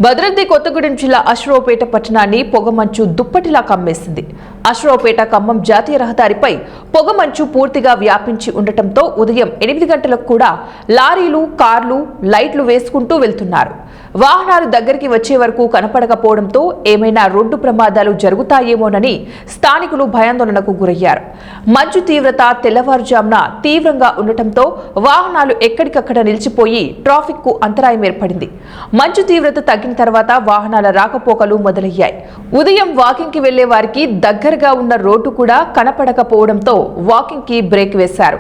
భద్రాద్రి కొత్తగూడెం జిల్లా అశ్వరావుపేట పట్టణాన్ని పొగమంచు దుప్పటిలా కమ్మేసింది. అశ్వరావుపేట ఖమ్మం జాతీయ రహదారిపై పొగమంచు పూర్తిగా వ్యాపించి ఉండటంతో ఉదయం 8 గంటలకు కూడా లారీలు, కార్లు లైట్లు వేసుకుంటూ వెళ్తున్నారు. వాహనాలు దగ్గరికి వచ్చే వరకు కనపడకపోవడంతో ఏమైనా రోడ్డు ప్రమాదాలు జరుగుతాయేమోనని స్థానికులు భయాందోళనకు గురయ్యారు. మంచు తీవ్రత తెల్లవారుజామున తీవ్రంగా ఉండటంతో వాహనాలు ఎక్కడికక్కడ నిలిచిపోయి ట్రాఫిక్ కు అంతరాయం ఏర్పడింది. మంచు తీవ్రత తగ్గిన తర్వాత వాహనాల రాకపోకలు మొదలయ్యాయి. ఉదయం వాకింగ్ కి వెళ్లే వారికి దగ్గరగా ఉన్న రోడ్డు కూడా కనపడకపోవడంతో వాకింగ్ కి బ్రేక్ వేశారు.